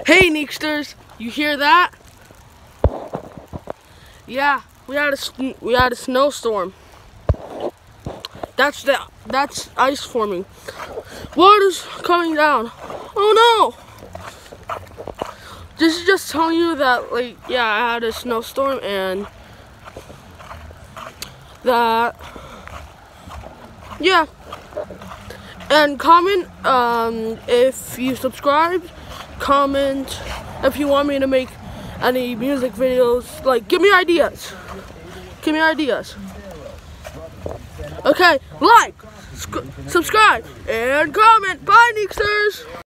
Hey Neeksters, you hear that? Yeah, we had a snowstorm. That's ice forming. Water's coming down. Oh no! This is just telling you that, like, yeah, I had a snowstorm and that, yeah. And comment if you subscribed. Comment if you want me to make any music videos. Like, give me ideas. Give me ideas. Okay, like, subscribe, and comment. Bye, Neeksters.